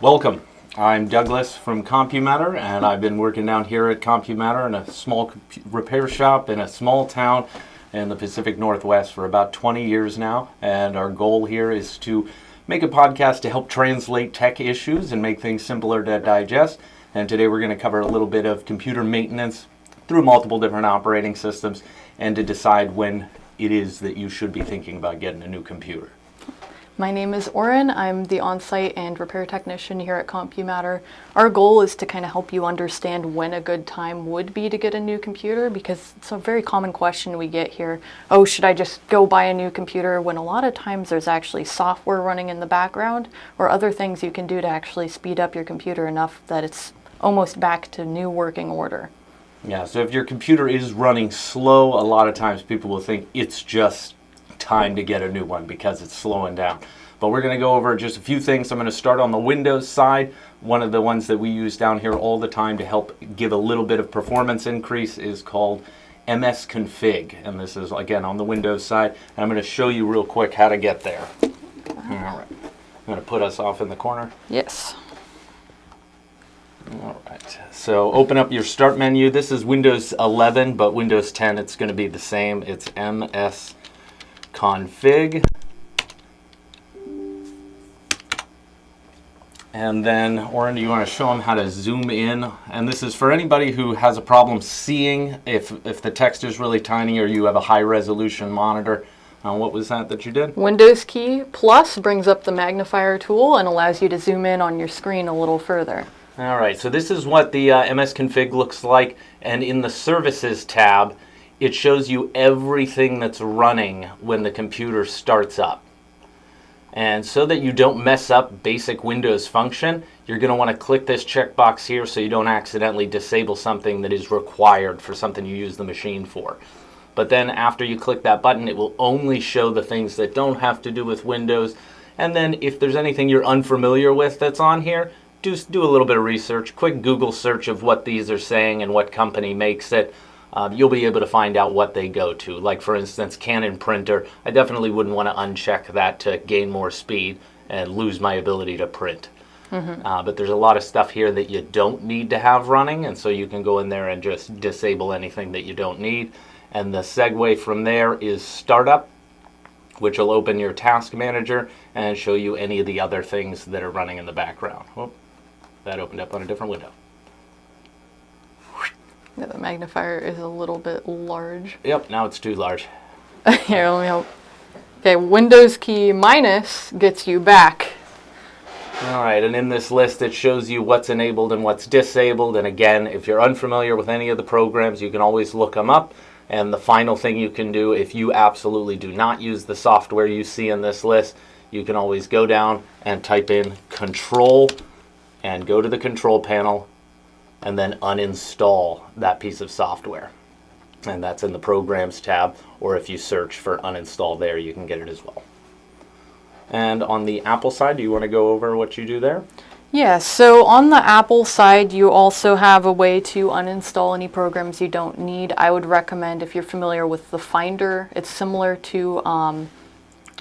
Welcome. I'm Douglas from CompuMatter, and I've been working down here at CompuMatter in a small repair shop in a small town in the Pacific Northwest for about 20 years now. And our goal here is to make a podcast to help translate tech issues and make things simpler to digest. And today we're going to cover a little bit of computer maintenance through multiple different operating systems and to decide when it is that you should be thinking about getting a new computer. My name is Auren. I'm the on-site and repair technician here at CompuMatter. Our goal is to kind of help you understand when a good time would be to get a new computer, because it's a very common question we get here. Oh, should I just go buy a new computer? When a lot of times there's actually software running in the background or other things you can do to actually speed up your computer enough that it's almost back to new working order. Yeah, so if your computer is running slow, a lot of times people will think it's just time to get a new one because it's slowing down. But we're going to go over just a few things. I'm going to start on the Windows side. One of the ones that we use down here all the time to help give a little bit of performance increase is called msconfig, and this is again on the Windows side. And I'm going to show you real quick how to get there. All right. I'm going to put us off in the corner. Yes. All right, so open up your start menu. This is Windows 11, but Windows 10 it's going to be the same. It's msconfig. And then, Auren, do you want to show them how to zoom in? And this is for anybody who has a problem seeing if the text is really tiny or you have a high resolution monitor. What was that you did? Windows key plus brings up the magnifier tool and allows you to zoom in on your screen a little further. All right, so this is what the msconfig looks like, and in the Services tab, it shows you everything that's running when the computer starts up. And so that you don't mess up basic Windows function, you're going to want to click this checkbox here so you don't accidentally disable something that is required for something you use the machine for. But then after you click that button, it will only show the things that don't have to do with Windows. And then if there's anything you're unfamiliar with that's on here, just do a little bit of research, quick Google search of what these are saying and what company makes it. You'll be able to find out what they go to. Like for instance, Canon printer, I definitely wouldn't want to uncheck that to gain more speed and lose my ability to print. But there's a lot of stuff here that you don't need to have running, and so you can go in there and just disable anything that you don't need. And the segue from there is Startup, which will open your task manager and show you any of the other things that are running in the background. Oh, that opened up on a different window. Yeah, the magnifier is a little bit large. Yep, now it's too large. Here, let me help. Okay, Windows key minus gets you back. All right, and in this list it shows you what's enabled and what's disabled. And again, if you're unfamiliar with any of the programs, you can always look them up. And the final thing you can do, if you absolutely do not use the software you see in this list, you can always go down and type in Control and go to the control panel and then uninstall that piece of software. And that's in the Programs tab, or if you search for uninstall there, you can get it as well. And on the Apple side, do you want to go over what you do there? Yeah, so on the Apple side, you also have a way to uninstall any programs you don't need. I would recommend, if you're familiar with the Finder, it's similar to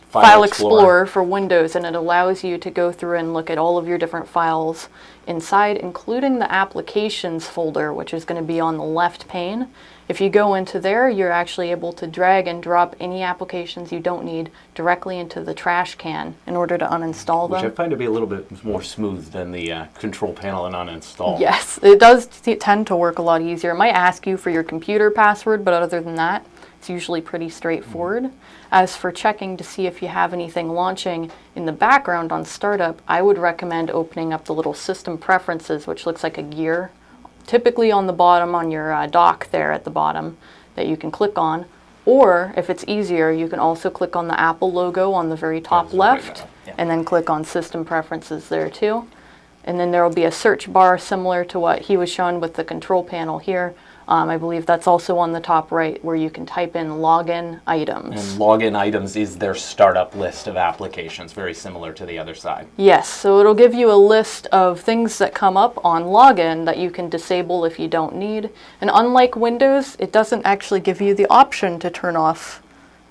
File Explorer for Windows, and it allows you to go through and look at all of your different files inside, including the Applications folder, which is going to be on the left pane. If you go into there, you're actually able to drag and drop any applications you don't need directly into the trash can in order to uninstall them. Which I find to be a little bit more smooth than the control panel and uninstall. Yes, it does tend to work a lot easier. It might ask you for your computer password, but other than that, it's usually pretty straightforward. As for checking to see if you have anything launching in the background on startup, I would recommend opening up the little system preferences, which looks like a gear, typically on the bottom on your dock there at the bottom that you can click on. Or if it's easier, you can also click on the Apple logo on the very top left and then click on system preferences there too. And then there will be a search bar similar to what he was shown with the control panel here. I believe that's also on the top right where you can type in login items. And login items is their startup list of applications, very similar to the other side. Yes, so it'll give you a list of things that come up on login that you can disable if you don't need. And unlike Windows, it doesn't actually give you the option to turn off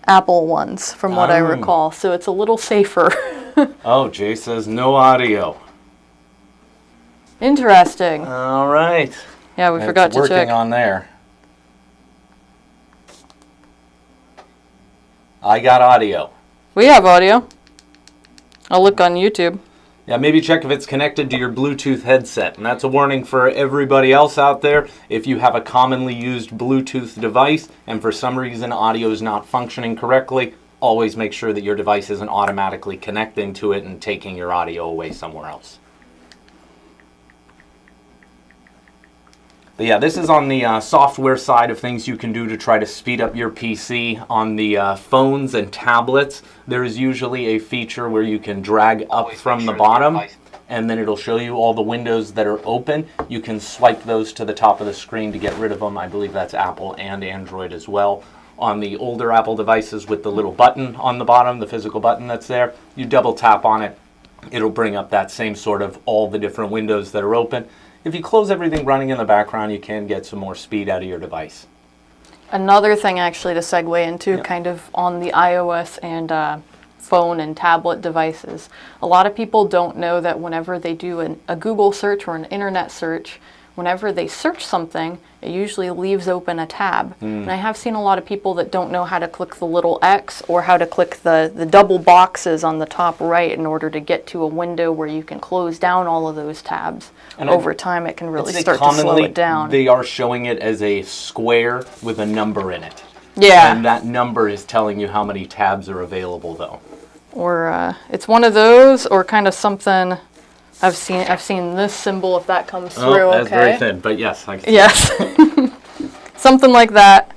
Apple ones, from what I recall, so it's a little safer. Oh, Jay says no audio. Interesting. All right. Yeah, we forgot to check. It's working on there. I got audio. We have audio. I'll look on YouTube. Yeah, maybe check if it's connected to your Bluetooth headset. And that's a warning for everybody else out there. If you have a commonly used Bluetooth device and for some reason audio is not functioning correctly, always make sure that your device isn't automatically connecting to it and taking your audio away somewhere else. But yeah, this is on the software side of things you can do to try to speed up your PC. On the phones and tablets, there is usually a feature where you can drag up from the bottom, and then it'll show you all the windows that are open. You can swipe those to the top of the screen to get rid of them. I believe that's Apple and Android as well. On the older Apple devices with the little button on the bottom, the physical button that's there, you double tap on it. It'll bring up that same sort of all the different windows that are open. If you close everything running in the background, you can get some more speed out of your device. Another thing actually to segue into, kind of on the iOS and phone and tablet devices. A lot of people don't know that whenever they do a Google search or an internet search, whenever they search something, it usually leaves open a tab. And I have seen a lot of people that don't know how to click the little X or how to click the double boxes on the top right in order to get to a window where you can close down all of those tabs. And over time, it can really start to slow it down. They are showing it as a square with a number in it. Yeah. And that number is telling you how many tabs are available, though. Or it's one of those, or kind of something. I've seen this symbol if that comes through. Oh, that's okay. very thin, but yes, I can see. Yes. Something like that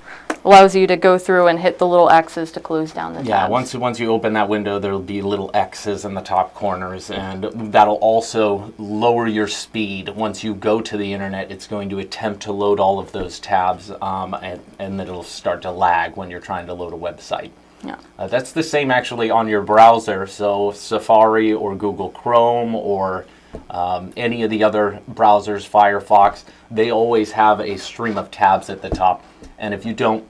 allows you to go through and hit the little X's to close down the tabs. Yeah, once you open that window, there'll be little X's in the top corners, and that'll also lower your speed. Once you go to the internet, it's going to attempt to load all of those tabs, and then it'll start to lag when you're trying to load a website. Yeah. That's the same actually on your browser, so Safari or Google Chrome or any of the other browsers, Firefox, they always have a stream of tabs at the top, and if you don't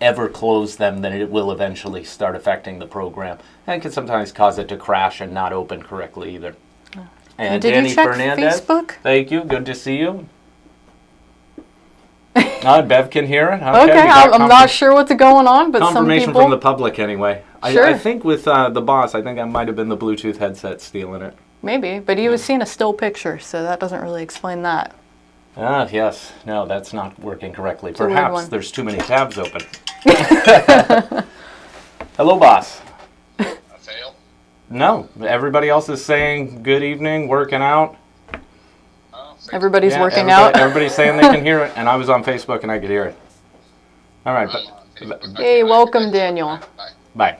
ever close them, then it will eventually start affecting the program, and it can sometimes cause it to crash and not open correctly either. And did Danny you check Fernandez, Facebook? thank you, good to see you. Bev can hear it. Okay, I'm not sure what's going on, but some confirmation people... from the public anyway. Sure. I think with the boss, I think that might have been the Bluetooth headset stealing it. Maybe, but he was seeing a still picture, so that doesn't really explain that. Ah, yes. No, that's not working correctly. It's a weird Perhaps one. there's too many tabs open. Hello, boss. I fail? No, everybody else is saying good evening, working out. Everybody's Yeah, working out. Everybody's saying they can hear it, and I was on Facebook and I could hear it. All right, Hey, welcome, Daniel. bye.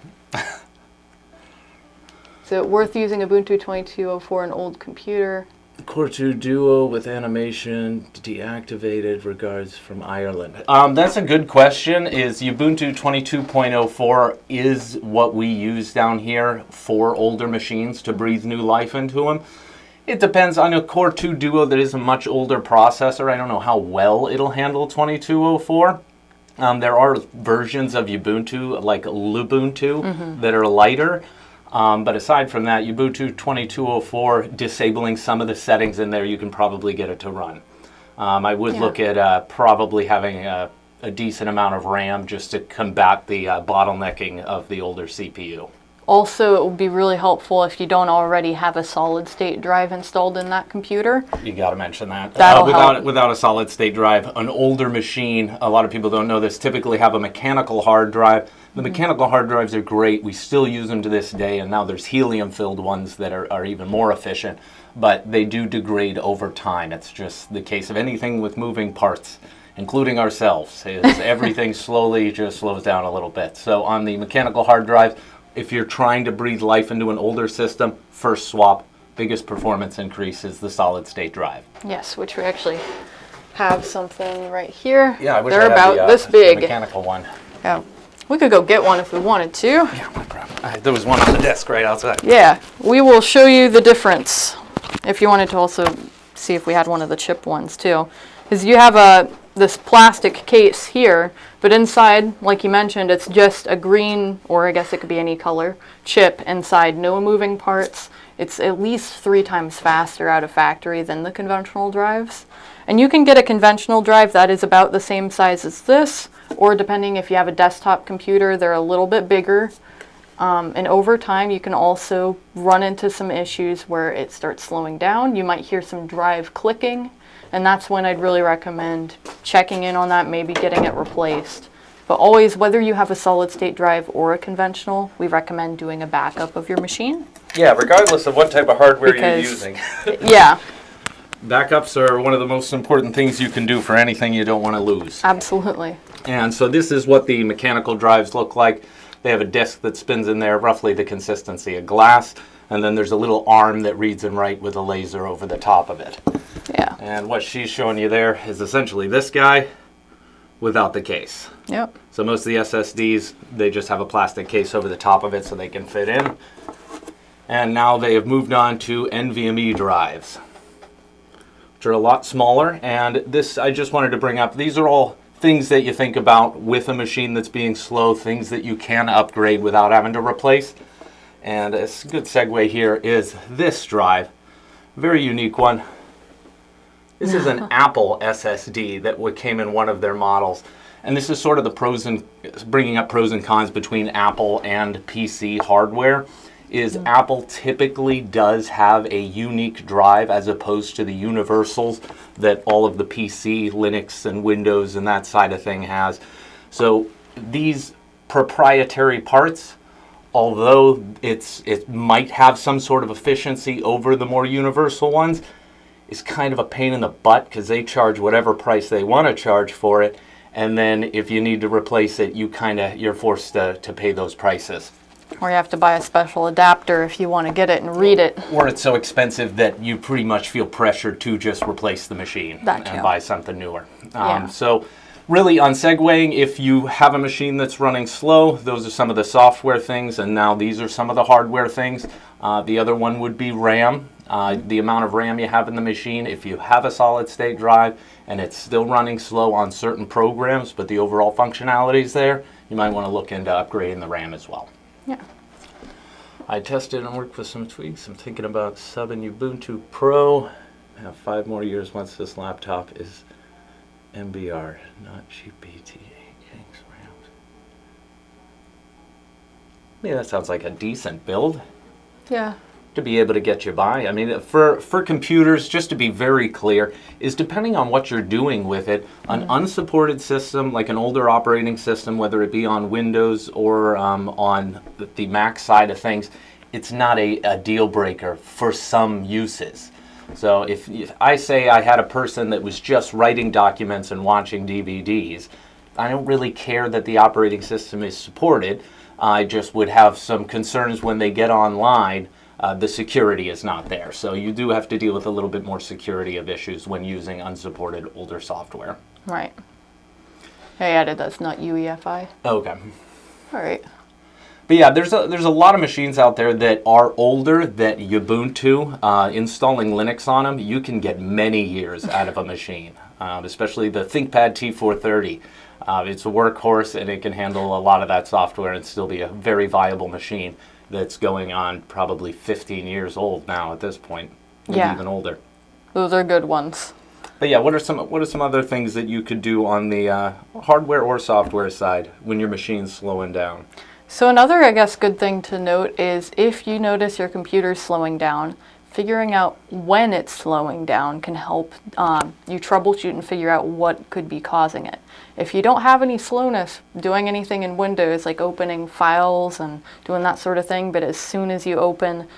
Is it worth using Ubuntu 22.04 an old computer? Core 2 Duo with animation deactivated. Regards from Ireland. That's a good question. Is Ubuntu 22.04 is what we use down here for older machines to breathe new life into them? It depends. On a Core 2 Duo that is a much older processor, I don't know how well it'll handle 22.04. There are versions of Ubuntu, like Lubuntu, that are lighter. But aside from that, Ubuntu 22.04, disabling some of the settings in there, you can probably get it to run. I would look at probably having a decent amount of RAM just to combat the bottlenecking of the older CPU. Also, it would be really helpful if you don't already have a solid-state drive installed in that computer. You got to mention that. That'll help. Without a solid-state drive, an older machine, a lot of people don't know this, typically have a mechanical hard drive. The mechanical hard drives are great. We still use them to this day, and now there's helium-filled ones that are even more efficient, but they do degrade over time. It's just the case of anything with moving parts, including ourselves, is everything slowly just slows down a little bit. So on the mechanical hard drive, if you're trying to breathe life into an older system, first swap, biggest performance increase is the solid-state drive. Yes, which we actually have something right here. Yeah, I wish They're I had about this big. the mechanical one. Yeah. We could go get one if we wanted to. Yeah, no problem. There was one on the desk right outside. Yeah, we will show you the difference if you wanted to also see if we had one of the chip ones too. Because you have this plastic case here, but inside, like you mentioned, it's just a green, or I guess it could be any color, chip inside, no moving parts. It's at least 3 times faster out of factory than the conventional drives. And you can get a conventional drive that is about the same size as this, or depending if you have a desktop computer, they're a little bit bigger. And over time, you can also run into some issues where it starts slowing down. You might hear some drive clicking, and that's when I'd really recommend checking in on that, maybe getting it replaced. But always, whether you have a solid-state drive or a conventional, we recommend doing a backup of your machine. Yeah, regardless of what type of hardware you're using. Yeah. Backups are one of the most important things you can do for anything you don't want to lose. Absolutely. And so this is what the mechanical drives look like. They have a disc that spins in there, roughly the consistency of glass, and then there's a little arm that reads and writes with a laser over the top of it. Yeah. And what she's showing you there is essentially this guy without the case. Yep. So most of the SSDs, they just have a plastic case over the top of it so they can fit in. And now they have moved on to NVMe drives, which are a lot smaller. And this, I just wanted to bring up, these are all things that you think about with a machine that's being slow, things that you can upgrade without having to replace. And a good segue here is this drive, very unique one. This is an Apple SSD that came in one of their models. And this is sort of the bringing up pros and cons between Apple and PC hardware. Apple typically does have a unique drive as opposed to the universals that all of the PC, Linux, and Windows and that side of thing has. So these proprietary parts, although it might have some sort of efficiency over the more universal ones, is kind of a pain in the butt because they charge whatever price they want to charge for it, and then if you need to replace it, you're forced to pay those prices. Or you have to buy a special adapter if you want to get it and read it. Or it's so expensive that you pretty much feel pressured to just replace the machine and buy something newer. So really on segueing, if you have a machine that's running slow, those are some of the software things, and now these are some of the hardware things. The other one would be RAM. The amount of RAM you have in the machine. If you have a solid state drive and it's still running slow on certain programs, but the overall functionality is there, you might want to look into upgrading the RAM as well. Yeah. I tested and worked with some tweaks. I'm thinking about subbing Ubuntu Pro. I have 5 more years once this laptop is MBR, not GPT. Thanks, RAMs. Yeah, that sounds like a decent build. Yeah. To be able to get you by. I mean, for computers, just to be very clear, is depending on what you're doing with it, an unsupported system, like an older operating system, whether it be on Windows or on the Mac side of things, it's not a deal breaker for some uses. So if I say I had a person that was just writing documents and watching DVDs, I don't really care that the operating system is supported. I just would have some concerns when they get online. The security is not there. So you do have to deal with a little bit more security of issues when using unsupported older software. Right. I added that's not UEFI. Okay. All right. But yeah, there's a lot of machines out there that are older that Ubuntu, installing Linux on them, you can get many years out of a machine, especially the ThinkPad T430. It's a workhorse and it can handle a lot of that software and still be a very viable machine that's going on probably 15 years old now at this point, maybe even older. Those are good ones. But yeah, what are some other things that you could do on the hardware or software side when your machine's slowing down? So another, I guess, good thing to note is if you notice your computer's slowing down, figuring out when it's slowing down can help you troubleshoot and figure out what could be causing it. If you don't have any slowness doing anything in Windows, like opening files and doing that sort of thing, but as soon as you open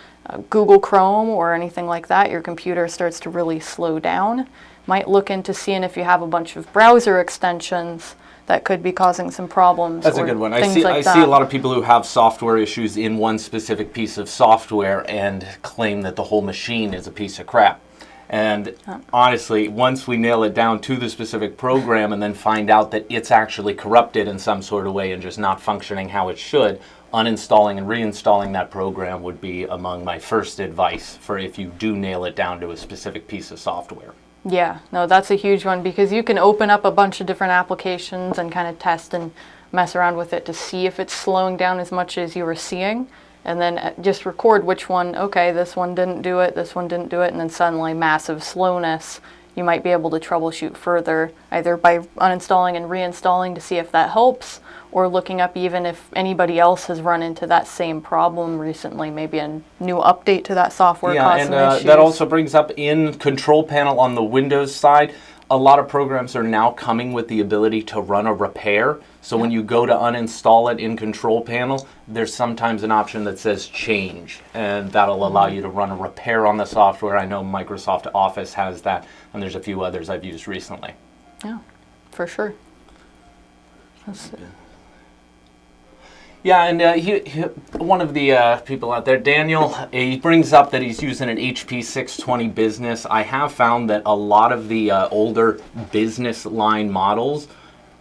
Google Chrome or anything like that, your computer starts to really slow down. Might look into seeing if you have a bunch of browser extensions that could be causing some problems. That's a good one. I see a lot of people who have software issues in one specific piece of software and claim that the whole machine is a piece of crap. And honestly, once we nail it down to the specific program and then find out that it's actually corrupted in some sort of way and just not functioning how it should, uninstalling and reinstalling that program would be among my first advice for if you do nail it down to a specific piece of software. Yeah, no, that's a huge one because you can open up a bunch of different applications and kind of test and mess around with it to see if it's slowing down as much as you were seeing. and then just record which one, okay, this one didn't do it, this one didn't do it, and then suddenly massive slowness. You might be able to troubleshoot further, either by uninstalling and reinstalling to see if that helps, or looking up even if anybody else has run into that same problem recently, maybe a new update to that software caused some issues. That also brings up in control panel on the Windows side, a lot of programs are now coming with the ability to run a repair. So when you go to uninstall it in control panel, there's sometimes an option that says change, and that'll allow you to run a repair on the software. I know Microsoft Office has that, and there's a few others I've used recently. Yeah, for sure. Yeah, and one of the people out there, Daniel, he brings up that he's using an HP 620 Business. I have found that a lot of the older business line models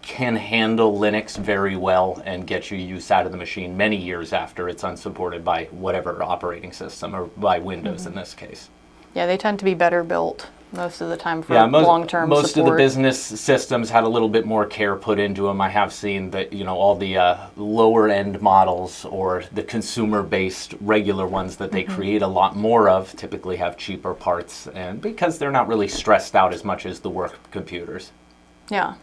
can handle Linux very well and get you use out of the machine many years after it's unsupported by whatever operating system, or by Windows in this case. Yeah, they tend to be better built most of the time for long-term support. Most of the business systems had a little bit more care put into them. I have seen that, you know, all the lower-end models or the consumer-based regular ones that they create a lot more of typically have cheaper parts, and because they're not really stressed out as much as the work computers. Yeah.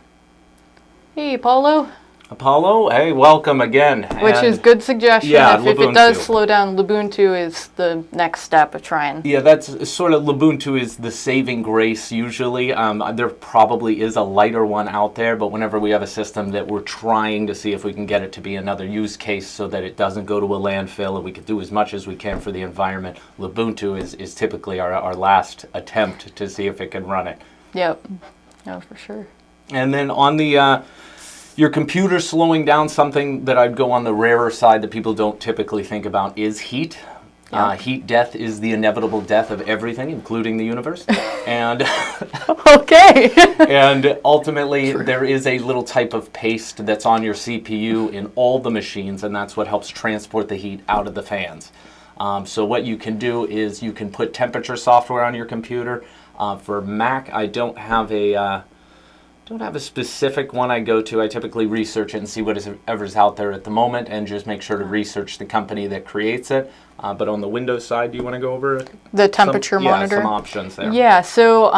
Hey, Apollo. Apollo, hey, welcome again. Which is good suggestion. Yeah, if it does slow down, Lubuntu is the next step of trying. Yeah, that's sort of, Lubuntu is the saving grace usually. There probably is a lighter one out there, but whenever we have a system that we're trying to see if we can get it to be another use case so that it doesn't go to a landfill and we can do as much as we can for the environment, Lubuntu is typically our last attempt to see if it can run it. Yep. No, for sure. And then on the your computer slowing down, something that I'd go on the rarer side that people don't typically think about is heat. Heat death is the inevitable death of everything, including the universe. And okay. And ultimately, there is a little type of paste that's on your CPU in all the machines, and that's what helps transport the heat out of the fans. So what you can do is you can put temperature software on your computer. For Mac, I don't have a specific one I go to. I typically research it and see whatever's out there at the moment and just make sure to research the company that creates it. But on the Windows side, do you want to go over the temperature monitor? Yeah, some options there. Yeah, so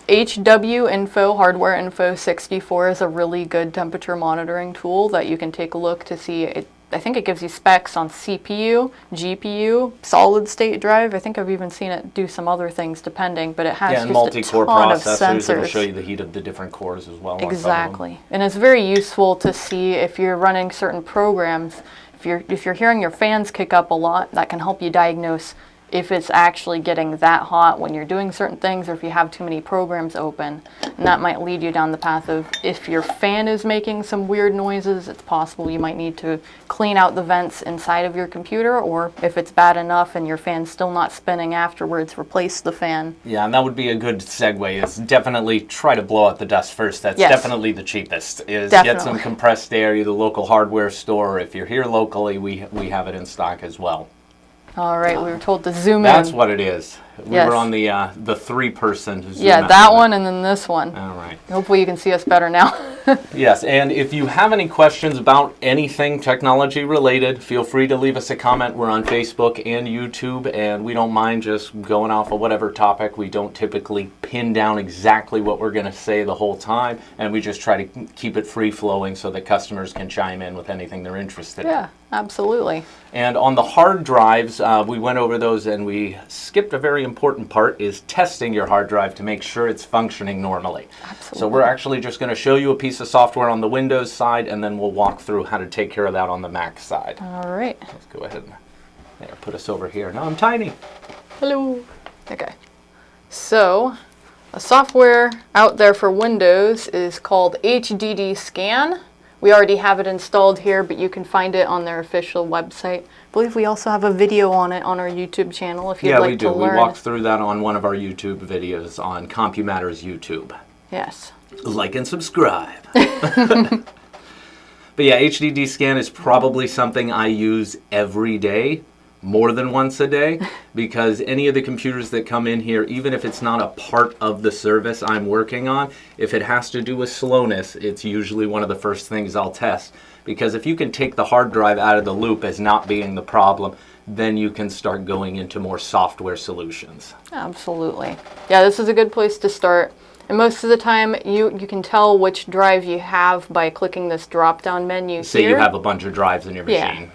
HW Info, Hardware Info 64 is a really good temperature monitoring tool that you can take a look to see. I think it gives you specs on CPU, GPU, solid state drive. I think I've even seen it do some other things depending, but it has just multi-core a ton of processors. sensors. It'll show you the heat of the different cores as well. Exactly. And it's very useful to see if you're running certain programs. If you're hearing your fans kick up a lot, that can help you diagnose if it's actually getting that hot when you're doing certain things, or if you have too many programs open. And that might lead you down the path of, if your fan is making some weird noises, it's possible you might need to clean out the vents inside of your computer, or if it's bad enough and your fan's still not spinning afterwards, replace the fan. Yeah, and that would be a good segue, is definitely try to blow out the dust first. That's definitely the cheapest, is get some compressed air, either local hardware store, or if you're here locally, we have it in stock as well. All right, we were told to zoom in. That's what it is. We were on the three-person zoom. Yeah, that one and then this one. All right. Hopefully you can see us better now. Yes, and if you have any questions about anything technology related, feel free to leave us a comment. We're on Facebook and YouTube, and we don't mind just going off of whatever topic. We don't typically pin down exactly what we're going to say the whole time, and we just try to keep it free-flowing so that customers can chime in with anything they're interested in. Yeah, absolutely. And on the hard drives, we went over those, and we skipped a very important part, is testing your hard drive to make sure it's functioning normally. Absolutely. So we're actually just going to show you a piece of software on the Windows side, and then we'll walk through how to take care of that on the Mac side. All right. Let's go ahead and put us over here. Now I'm tiny. Hello. Okay. So, a software out there for Windows is called HDD Scan. We already have it installed here, but you can find it on their official website. I believe we also have a video on it on our YouTube channel if you'd like to learn. Yeah, we do. We walked through that on one of our YouTube videos on CompuMatter's YouTube. Yes. Like and subscribe. But yeah, HDD Scan is probably something I use every day, more than once a day, because any of the computers that come in here, even if it's not a part of the service I'm working on, if it has to do with slowness, it's usually one of the first things I'll test. because if you can take the hard drive out of the loop as not being the problem, then you can start going into more software solutions. Absolutely. Yeah, this is a good place to start. And most of the time, you can tell which drive you have by clicking this drop-down menu Say here. you have a bunch of drives in your machine. Yeah.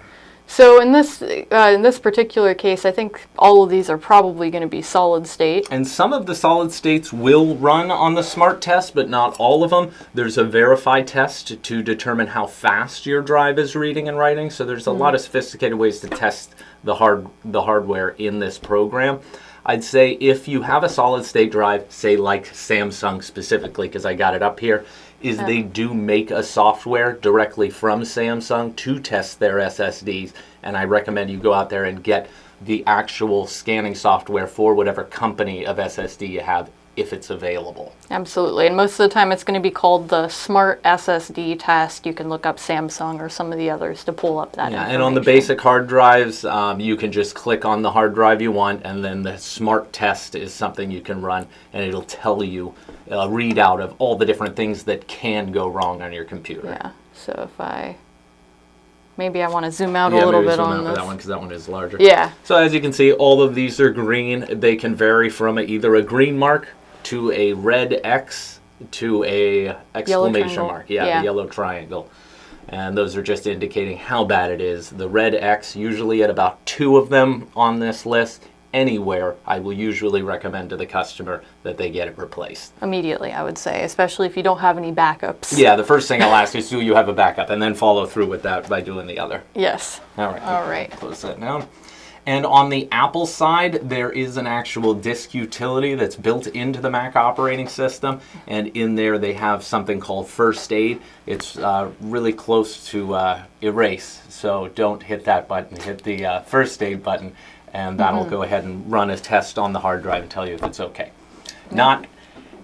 So in this particular case, I think all of these are probably going to be solid state. And some of the solid states will run on the smart test, but not all of them. There's a verify test to determine how fast your drive is reading and writing. So there's a lot of sophisticated ways to test the hardware in this program. I'd say if you have a solid state drive, say like Samsung specifically, because I got it up here, they do make a software directly from Samsung to test their SSDs, and I recommend you go out there and get the actual scanning software for whatever company of SSD you have, if it's available. Absolutely, and most of the time it's going to be called the Smart SSD test. You can look up Samsung or some of the others to pull up that information. And on the basic hard drives, you can just click on the hard drive you want, and then the Smart test is something you can run, and it'll tell you a readout of all the different things that can go wrong on your computer. Yeah, so if maybe I want to zoom out a little bit on this. That one, because that one is larger. Yeah. So as you can see, all of these are green. They can vary from either a green mark to a red X to a exclamation mark. Yeah, the yellow triangle. And those are just indicating how bad it is. The red X, usually at about 2 of them on this list, anywhere, I will usually recommend to the customer that they get it replaced. Immediately, I would say, especially if you don't have any backups. Yeah, the first thing I'll ask is, do you have a backup? And then follow through with that by doing the other. Yes. All right. All right. Close that down. And on the Apple side, there is an actual disk utility that's built into the Mac operating system. And in there, they have something called First Aid. It's really close to erase. So don't hit that button. Hit the First Aid button, and that'll go ahead and run a test on the hard drive and tell you if it's okay. Not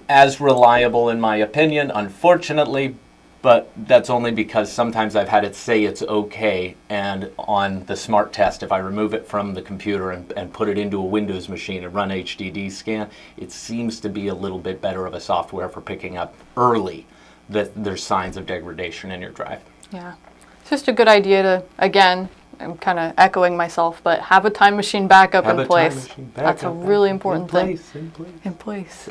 as reliable, in my opinion, unfortunately, but that's only because sometimes I've had it say it's okay, and on the smart test, if I remove it from the computer and put it into a Windows machine and run HDD scan, it seems to be a little bit better of a software for picking up early that there's signs of degradation in your drive. Yeah. It's just a good idea to, again, I'm kind of echoing myself, but have a time machine backup in place. That's a really important thing. In place.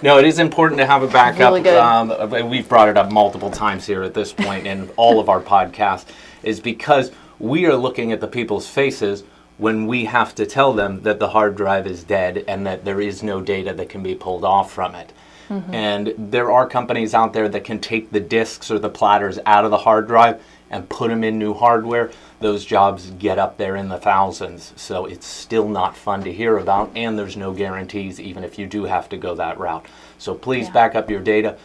No, it is important to have a backup. Really good. We've brought it up multiple times here at this point in all of our podcasts, is because we are looking at the people's faces when we have to tell them that the hard drive is dead and that there is no data that can be pulled off from it. And there are companies out there that can take the disks or the platters out of the hard drive and put them in new hardware. Those jobs get up there in the thousands, so it's still not fun to hear about, and there's no guarantees even if you do have to go that route. So please back up your data.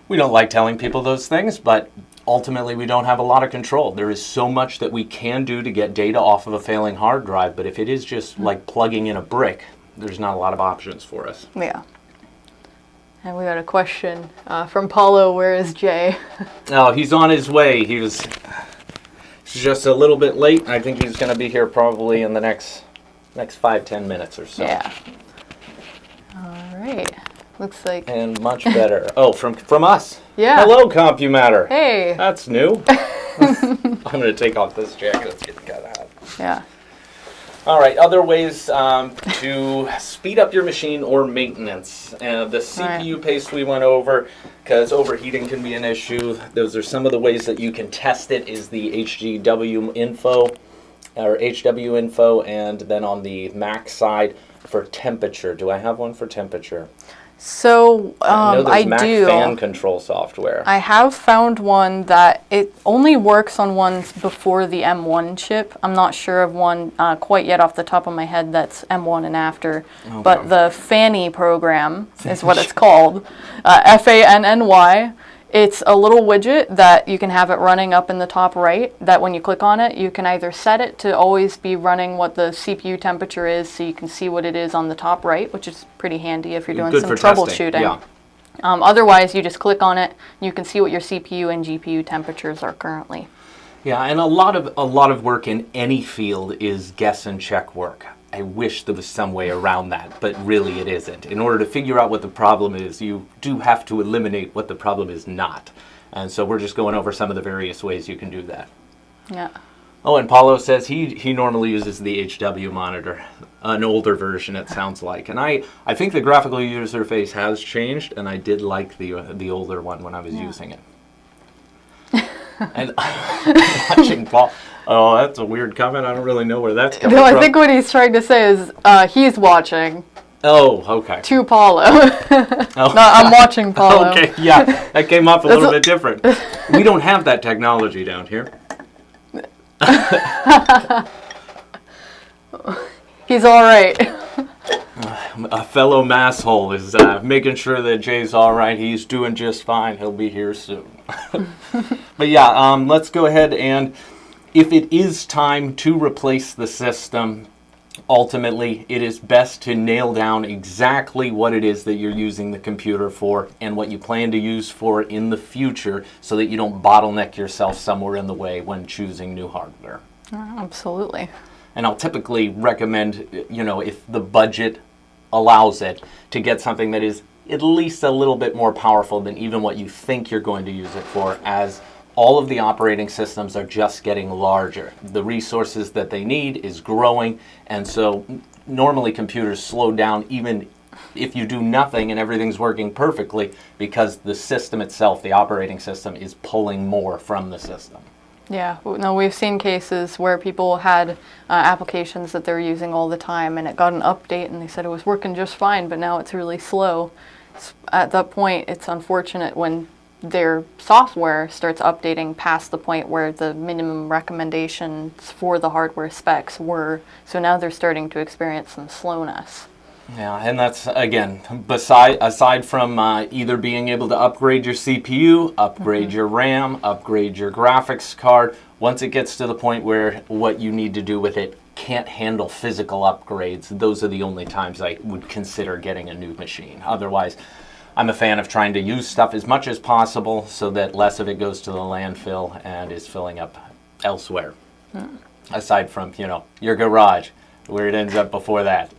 We don't like telling people those things, but ultimately we don't have a lot of control. There is so much that we can do to get data off of a failing hard drive, but if it is just like plugging in a brick, there's not a lot of options for us. Yeah. And we got a question from Paulo, where is Jay? Oh, he's on his way. He's just a little bit late. I think he's going to be here probably in the next 5-10 minutes or so. Yeah. All right. Looks like... And much better. Oh, from us. Yeah. Hello, CompuMatter. Hey. That's new. I'm going to take off this jacket. Let's get that out. Yeah. All right, other ways to speed up your machine or maintenance. The CPU paste we went over, because overheating can be an issue. Those are some of the ways that you can test it, is the HGW info, or HW info, and then on the Mac side for temperature. Do I have one for temperature? So I Mac do. Fan control software. I have found one that it only works on ones before the M1 chip. I'm not sure of one quite yet off the top of my head that's M1 and after. Okay. But the Fanny program is what it's called. FANNY. It's a little widget that you can have it running up in the top right, that when you click on it, you can either set it to always be running what the CPU temperature is, so you can see what it is on the top right, which is pretty handy if you're doing some troubleshooting. Yeah. Otherwise, you just click on it, you can see what your CPU and GPU temperatures are currently. Yeah, and a lot of work in any field is guess and check work. I wish there was some way around that, but really it isn't. In order to figure out what the problem is, you do have to eliminate what the problem is not. And so we're just going over some of the various ways you can do that. Yeah. Oh, and Paulo says he normally uses the HW monitor, an older version it sounds like. And I think the graphical user interface has changed, and I did like the older one when I was using it. And watching Paul, oh, that's a weird comment. I don't really know where that's coming from. No, I think what he's trying to say is he's watching. Oh, okay. To Paulo. Oh. No, I'm watching Paulo. Okay, yeah, that came off a little bit different. We don't have that technology down here. He's all right. A fellow masshole is making sure that Jay's all right. He's doing just fine. He'll be here soon. But yeah, let's go ahead and if it is time to replace the system, ultimately it is best to nail down exactly what it is that you're using the computer for and what you plan to use for it in the future so that you don't bottleneck yourself somewhere in the way when choosing new hardware. Absolutely. And I'll typically recommend, if the budget allows it, to get something that is at least a little bit more powerful than even what you think you're going to use it for, as all of the operating systems are just getting larger. The resources that they need is growing, and so normally computers slow down even if you do nothing and everything's working perfectly because the system itself, the operating system, is pulling more from the system. Yeah, no, we've seen cases where people had applications that they're using all the time and it got an update and they said it was working just fine, but now it's really slow. At that point, it's unfortunate when their software starts updating past the point where the minimum recommendations for the hardware specs were. So now they're starting to experience some slowness. Yeah, and that's, again, aside from either being able to upgrade your CPU, upgrade your RAM, upgrade your graphics card, once it gets to the point where what you need to do with it can't handle physical upgrades, those are the only times I would consider getting a new machine. Otherwise, I'm a fan of trying to use stuff as much as possible so that less of it goes to the landfill and is filling up elsewhere. Aside from, your garage, where it ends up before that.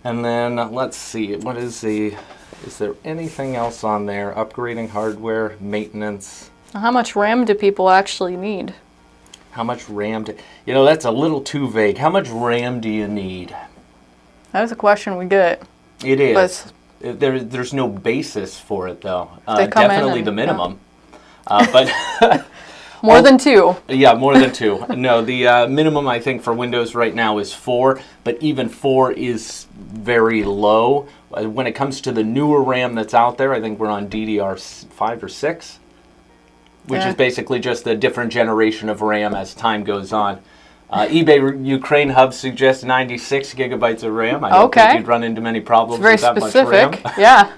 And then let's see, is there anything else on there? Upgrading hardware, maintenance. How much RAM do people actually need? How much RAM that's a little too vague. How much RAM do you need? That was a question we get. It is. There's no basis for it though. Definitely the minimum. But more than 2. Yeah, more than 2. No, the minimum I think for Windows right now is 4, but even 4 is very low. When it comes to the newer RAM that's out there, I think we're on DDR5 or 6, which is basically just a different generation of RAM as time goes on. eBay Ukraine Hub suggests 96 gigabytes of RAM. I don't think you'd run into many problems with that much RAM. Yeah.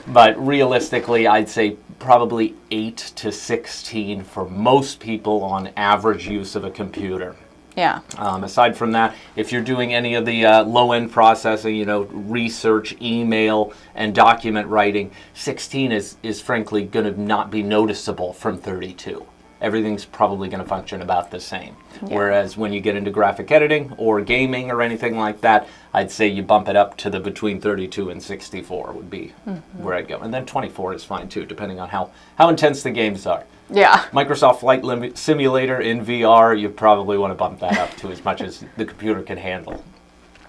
But realistically, I'd say probably 8 to 16 for most people on average use of a computer. Yeah. Aside from that, if you're doing any of the low-end processing, research, email, and document writing, 16 is frankly going to not be noticeable from 32. Everything's probably going to function about the same. Yeah. Whereas when you get into graphic editing or gaming or anything like that, I'd say you bump it up to the between 32 and 64 would be where I'd go. And then 24 is fine too, depending on how intense the games are. Yeah. Microsoft Flight Simulator in VR, you probably want to bump that up to as much as the computer can handle.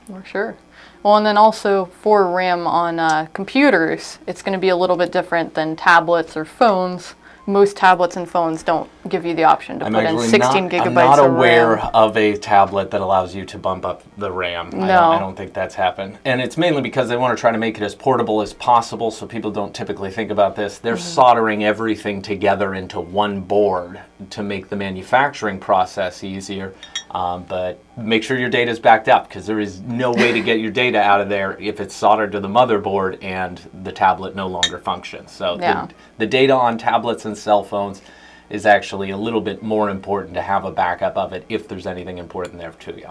For sure. Well, and then also for RAM on computers, it's going to be a little bit different than tablets or phones. Most tablets and phones don't give you the option to put in 16 gigabytes of RAM. I'm not aware of a tablet that allows you to bump up the RAM. No. I don't think that's happened. And it's mainly because they want to try to make it as portable as possible, so people don't typically think about this. They're soldering everything together into one board to make the manufacturing process easier. But make sure your data is backed up, because there is no way to get your data out of there if it's soldered to the motherboard and the tablet no longer functions. So the data on tablets and cell phones is actually a little bit more important to have a backup of it if there's anything important there to you.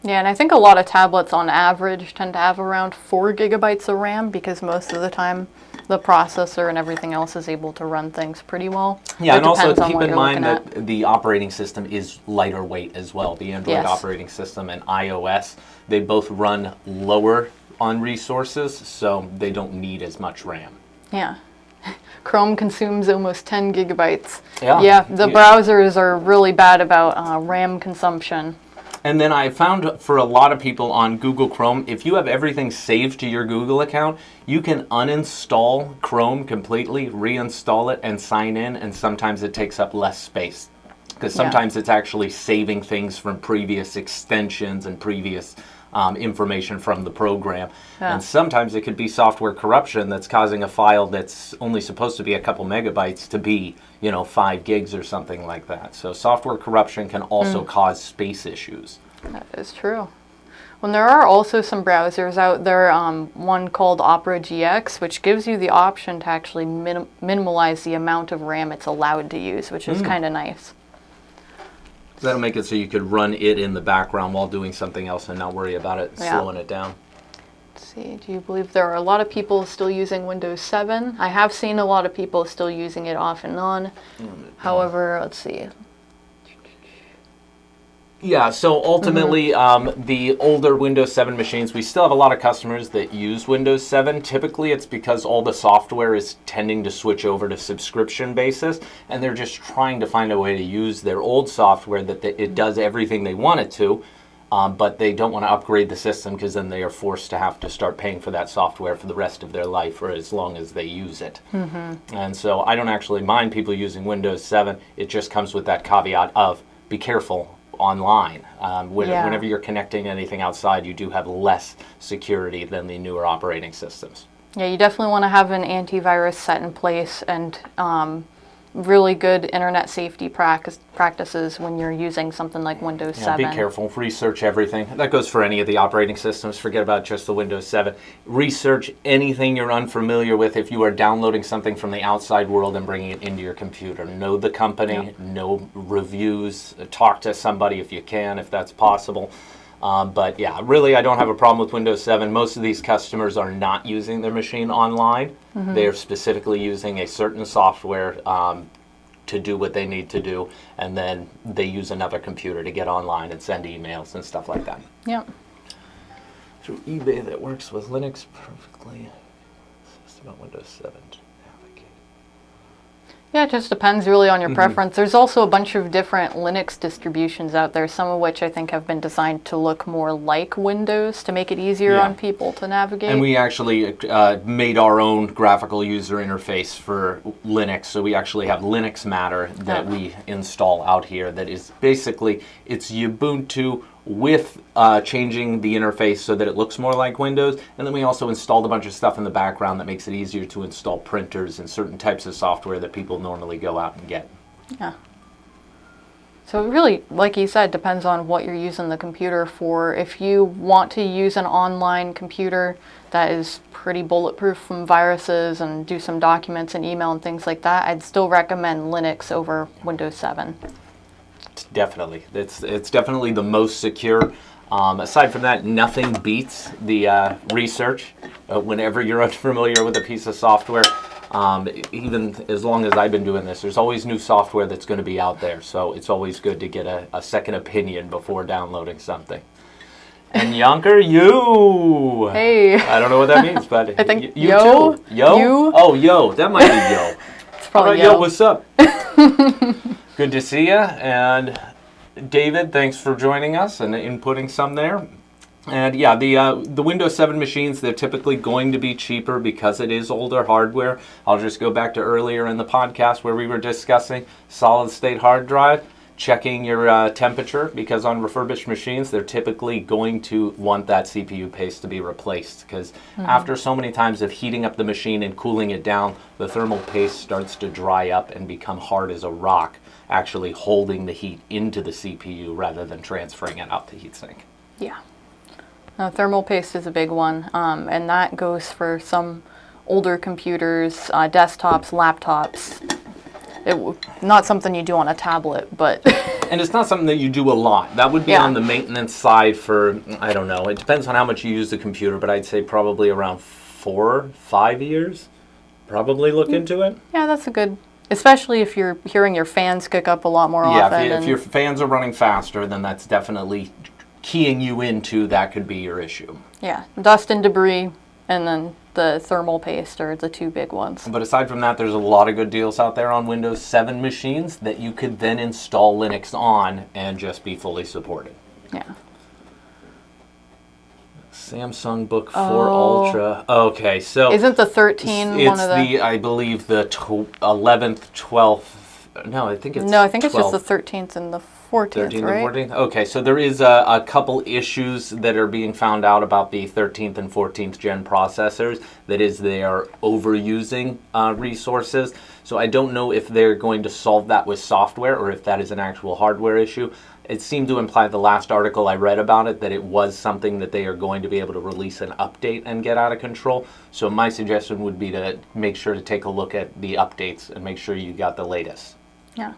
Yeah, and I think a lot of tablets on average tend to have around 4 gigabytes of RAM because most of the time the processor and everything else is able to run things pretty well. Yeah, and also keep in mind that the operating system is lighter weight as well. The Android operating system and iOS, they both run lower on resources, so they don't need as much RAM. Yeah. Chrome consumes almost 10 gigabytes. Yeah. Yeah, the browsers are really bad about RAM consumption. And then I found for a lot of people on Google Chrome, if you have everything saved to your Google account, you can uninstall Chrome completely, reinstall it, and sign in, and sometimes it takes up less space. Because sometimes it's actually saving things from previous extensions and previous information from the program. Yeah. And sometimes it could be software corruption that's causing a file that's only supposed to be a couple megabytes to be, 5 gigs or something like that. So software corruption can also cause space issues. That is true. Well, there are also some browsers out there, one called Opera GX, which gives you the option to actually minimize the amount of RAM it's allowed to use, which is kind of nice. That'll make it so you could run it in the background while doing something else and not worry about it slowing it down. Let's see, do you believe there are a lot of people still using Windows 7? I have seen a lot of people still using it off and on. However, let's see. Yeah, so ultimately, the older Windows 7 machines, we still have a lot of customers that use Windows 7. Typically, it's because all the software is tending to switch over to subscription basis, and they're just trying to find a way to use their old software that it does everything they want it to, but they don't want to upgrade the system because then they are forced to have to start paying for that software for the rest of their life or as long as they use it. And so I don't actually mind people using Windows 7. It just comes with that caveat of be careful online. Whenever you're connecting anything outside, you do have less security than the newer operating systems. Yeah, you definitely want to have an antivirus set in place and really good internet safety practices when you're using something like Windows 7. Be careful. Research everything. That goes for any of the operating systems. Forget about just the Windows 7. Research anything you're unfamiliar with if you are downloading something from the outside world and bringing it into your computer. Know the company, know reviews, talk to somebody if you can, if that's possible. But yeah, really I don't have a problem with Windows 7. Most of these customers are not using their machine online. They are specifically using a certain software to do what they need to do, and then they use another computer to get online and send emails and stuff like that. Yep. Through eBay that works with Linux perfectly. It's about Windows 7 to navigate. Yeah, it just depends really on your preference. There's also a bunch of different Linux distributions out there, some of which I think have been designed to look more like Windows to make it easier on people to navigate. And we actually made our own graphical user interface for Linux. So we actually have CompuMatter that we install out here that is basically, it's Ubuntu with changing the interface so that it looks more like Windows. And then we also installed a bunch of stuff in the background that makes it easier to install printers and certain types of software that people normally go out and get. Yeah. So it really, like you said, depends on what you're using the computer for. If you want to use an online computer that is pretty bulletproof from viruses and do some documents and email and things like that, I'd still recommend Linux over Windows 7. Definitely. It's definitely the most secure. Aside from that, nothing beats the research. Whenever you're unfamiliar with a piece of software, even as long as I've been doing this, there's always new software that's going to be out there. So it's always good to get a second opinion before downloading something. And Yonker, you! Hey! I don't know what that means, but I think you yo, too. Yo? you. Oh, yo. That might be yo. It's probably yo, what's up? Good to see you, and David, thanks for joining us and inputting some there. And yeah, the Windows 7 machines, they're typically going to be cheaper because it is older hardware. I'll just go back to earlier in the podcast where we were discussing solid state hard drive, checking your temperature, because on refurbished machines, they're typically going to want that CPU paste to be replaced, because after so many times of heating up the machine and cooling it down, the thermal paste starts to dry up and become hard as a rock, actually holding the heat into the CPU rather than transferring it out the heatsink. Yeah. Now, thermal paste is a big one, and that goes for some older computers, desktops, laptops. Not something you do on a tablet, but... And it's not something that you do a lot. That would be on the maintenance side for, I don't know, it depends on how much you use the computer, but I'd say probably around 4 or 5 years. Probably look into it. Yeah, that's a good... Especially if you're hearing your fans kick up a lot more often. Yeah, if your fans are running faster, then that's definitely keying you into that could be your issue. Yeah, dust and debris, and then the thermal paste are the two big ones. But aside from that, there's a lot of good deals out there on Windows 7 machines that you could then install Linux on and just be fully supported. Yeah. Samsung Book 4 Ultra. Okay, so isn't the 13 one of the? I believe the 11th, 12th. No, I think it's. No, I think it's 12th. just the 13th and the 14th, 13th right? and 14th? Okay, so there is a couple issues that are being found out about the 13th and 14th gen processors. That is, they are overusing resources. So I don't know if they're going to solve that with software or if that is an actual hardware issue. It seemed to imply the last article I read about it that it was something that they are going to be able to release an update and get out of control. So my suggestion would be to make sure to take a look at the updates and make sure you got the latest. Yeah.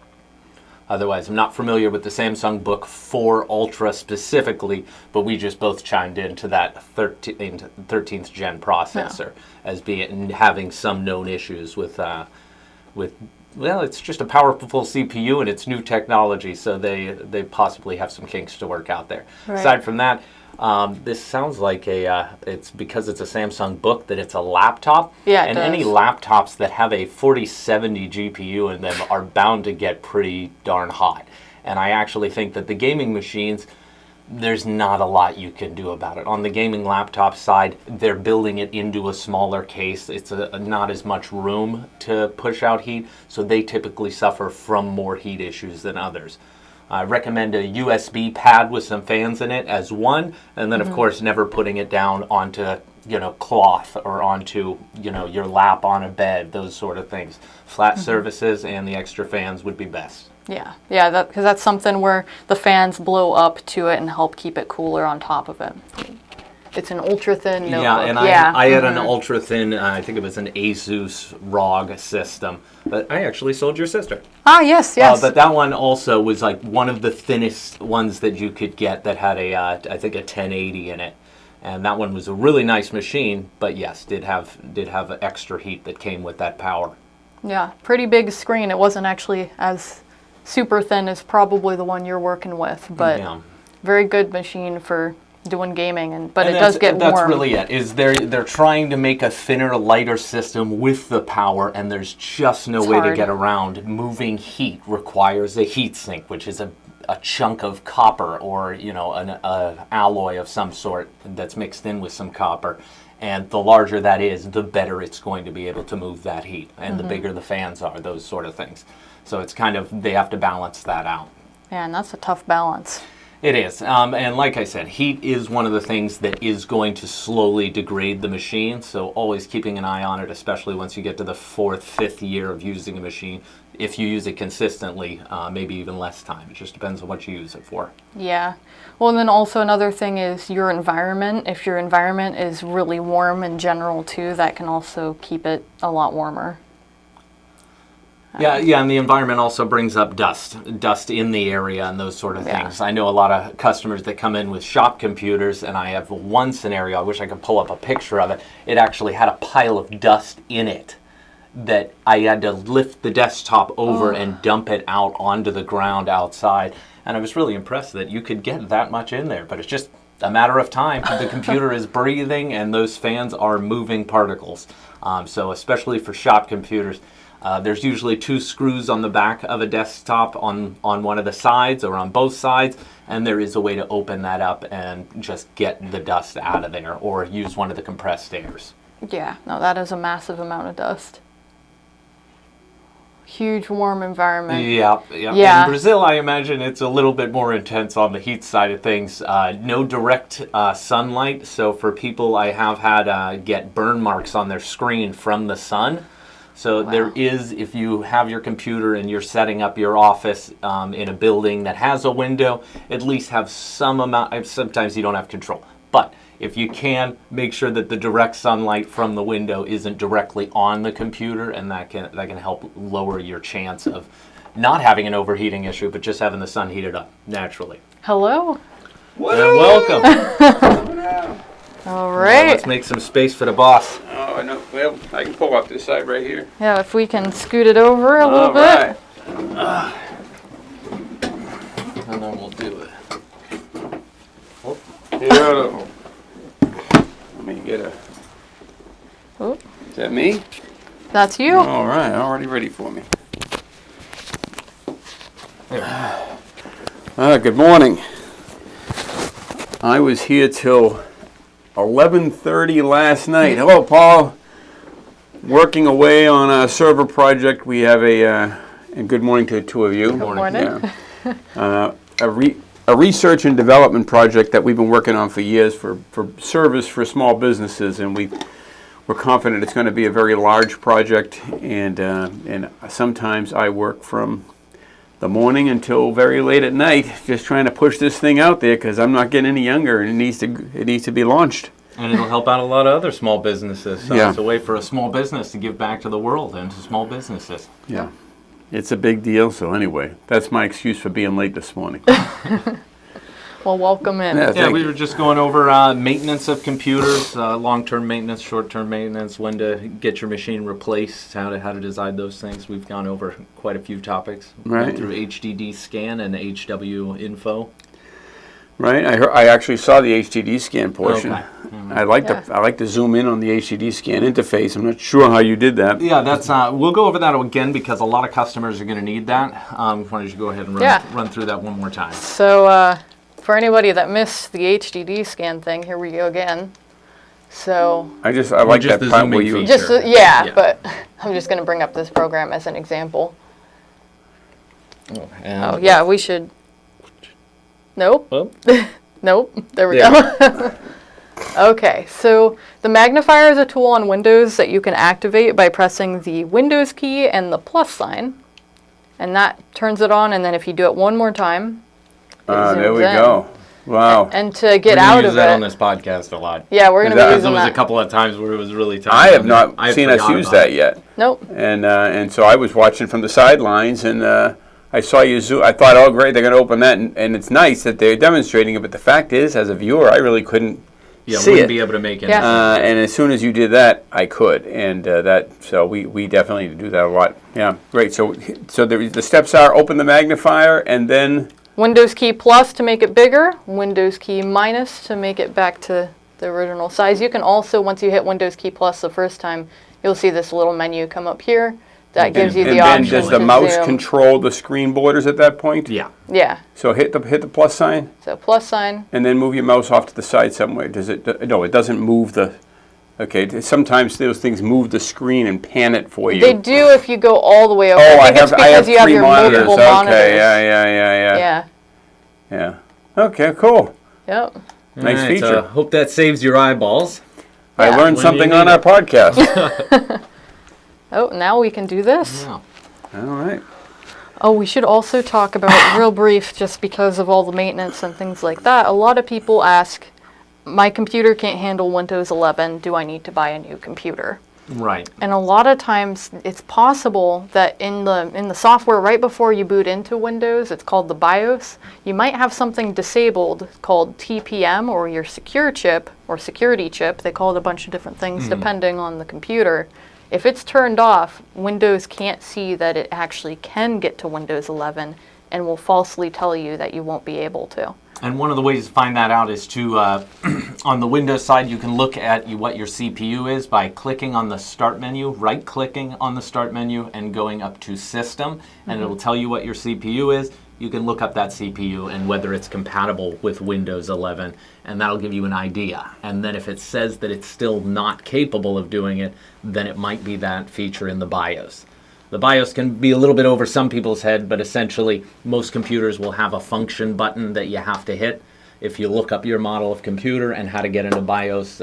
Otherwise, I'm not familiar with the Samsung Book 4 Ultra specifically, but we just both chimed into that 13th gen processor as having some known issues with well, it's just a powerful CPU and it's new technology, so they possibly have some kinks to work out there. Right. Aside from that, this sounds like it's because it's a Samsung Book that it's a laptop. Yeah, and any laptops that have a 4070 GPU in them are bound to get pretty darn hot. And I actually think that the gaming machines, there's not a lot you can do about it. On the gaming laptop side, they're building it into a smaller case. It's not as much room to push out heat, so they typically suffer from more heat issues than others. I recommend a USB pad with some fans in it as one, and then of course never putting it down onto cloth or onto your lap on a bed, those sort of things. Flat surfaces and the extra fans would be best. Yeah, because that's something where the fans blow up to it and help keep it cooler on top of it. It's an ultra thin notebook. Yeah, and I had an ultra thin, I think it was an Asus ROG system, but I actually sold your sister. Ah, yes. But that one also was like one of the thinnest ones that you could get that had I think a 1080 in it. And that one was a really nice machine, but yes, did have extra heat that came with that power. Yeah, pretty big screen. It wasn't actually as super thin as probably the one you're working with, but very good machine for doing gaming, but it does get warm. That's really it. Is they're trying to make a thinner, lighter system with the power, and there's just no way to get around. Moving heat requires a heat sink, which is a chunk of copper or an alloy of some sort that's mixed in with some copper. And the larger that is, the better it's going to be able to move that heat, and the bigger the fans are, those sort of things. So it's kind of, they have to balance that out. Yeah, and that's a tough balance. It is. And like I said, heat is one of the things that is going to slowly degrade the machine. So always keeping an eye on it, especially once you get to the 4th, 5th year of using a machine. If you use it consistently, maybe even less time. It just depends on what you use it for. Yeah. Well, and then also another thing is your environment. If your environment is really warm in general too, that can also keep it a lot warmer. Yeah, and the environment also brings up dust in the area and those sort of things. I know a lot of customers that come in with shop computers, and I have one scenario, I wish I could pull up a picture of it. It actually had a pile of dust in it that I had to lift the desktop over and dump it out onto the ground outside. And I was really impressed that you could get that much in there, but it's just a matter of time. The computer is breathing and those fans are moving particles. So especially for shop computers, there's usually 2 screws on the back of a desktop on one of the sides or on both sides, and there is a way to open that up and just get the dust out of there or use one of the compressed airs. Yeah, no, that is a massive amount of dust. Huge warm environment. Yeah. In Brazil, I imagine it's a little bit more intense on the heat side of things. No direct sunlight, so for people I have had get burn marks on their screen from the sun. So there is, if you have your computer and you're setting up your office in a building that has a window, at least have some amount, sometimes you don't have control. But if you can, make sure that the direct sunlight from the window isn't directly on the computer, and that can help lower your chance of not having an overheating issue, but just having the sun heated up naturally. Hello. And welcome. All right. Let's make some space for the boss. Oh, I know. Well, I can pull up this side right here. Yeah, if we can scoot it over a little bit. And then we'll do it. Let me get a that me? That's you. All right, already ready for me. Good morning. I was here till 11:30 last night. Hello, Paul. Working away on a server project. We have and good morning to the two of you. Good morning. Yeah. A research and development project that we've been working on for years for service for small businesses, and we're confident it's going to be a very large project. And sometimes I work from the morning until very late at night, just trying to push this thing out there because I'm not getting any younger, and it needs to be launched. And it'll help out a lot of other small businesses. So Yeah. it's a way for a small business to give back to the world and to small businesses. Yeah, it's a big deal. So anyway, that's my excuse for being late this morning. Well, welcome in. Yeah. Yeah, Thank we you. were just going over maintenance of computers, long-term maintenance, short-term maintenance, when to get your machine replaced, how to design those things. We've gone over quite a few topics. Right. Went through HDD scan and HW info. Right, I actually saw the HDD scan portion. Okay. Mhm. I like to zoom in on the HDD scan interface. I'm not sure how you did that. Yeah, that's we'll go over that again because a lot of customers are going to need that. Why don't you go ahead and run through that one more time? So for anybody that missed the HDD scan thing, here we go again. So I like just that the part zooming where you. feature. just Yeah. but I'm just going to bring up this program as an example. And Oh yeah, we should. Nope. Oh, Nope. There we There. go. Okay, so the magnifier is a tool on Windows that you can activate by pressing the Windows key and the plus sign. And that turns it on, and then if you do it one more time, There we zooms in. go. Wow. And to get we're gonna out use of that it, on this podcast a lot. yeah, we're going to be Is that- Because using there was that. a couple of times where it was really tough. I have not I seen us forgot use about that it. yet, Nope. and so I was watching from the sidelines, and I saw you zoom. I thought, oh great, they're going to open that, and it's nice that they're demonstrating it. But the fact is, as a viewer, I really couldn't Yeah, see wouldn't it. be able to make it. Yeah. And as soon as you did that, I could, and so we definitely need to do that a lot. Yeah, great. So the steps are open the magnifier, and then Windows key plus to make it bigger, Windows key minus to make it back to the original size. You can also, once you hit Windows key plus the first time, you'll see this little menu come up here that gives you and the then option does to the mouse zoom. control the screen borders at that point? Yeah. Yeah, So hit the plus sign, so plus sign. and then move your mouse off to the side somewhere. Does it? No, it doesn't move the. Okay, sometimes those things move the screen and pan it for you. They do if you go all the way over. Oh, I think it's I have because you have 3 your monitors. multiple Okay, monitors. yeah. Yeah. Okay, cool. Yep. Nice All right, feature. so hope that saves your eyeballs. I Yeah. learned When something you on need our it. podcast. Oh, now we can do this. Yeah. All right. Oh, we should also talk about, real brief, just because of all the maintenance and things like that. A lot of people ask, my computer can't handle Windows 11. Do I need to buy a new computer? Right. And a lot of times it's possible that in the software right before you boot into Windows, it's called the BIOS, you might have something disabled called TPM, or your secure chip or security chip. They call it a bunch of different things depending on the computer. If it's turned off, Windows can't see that it actually can get to Windows 11 and will falsely tell you that you won't be able to. And one of the ways to find that out is to, on the Windows side, you can look at what your CPU is by clicking on the Start menu, right-clicking on the Start menu, and going up to System, and it'll tell you what your CPU is. You can look up that CPU and whether it's compatible with Windows 11, and that'll give you an idea. And then if it says that it's still not capable of doing it, then it might be that feature in the BIOS. The BIOS can be a little bit over some people's head, but essentially most computers will have a function button that you have to hit. If you look up your model of computer and how to get into BIOS,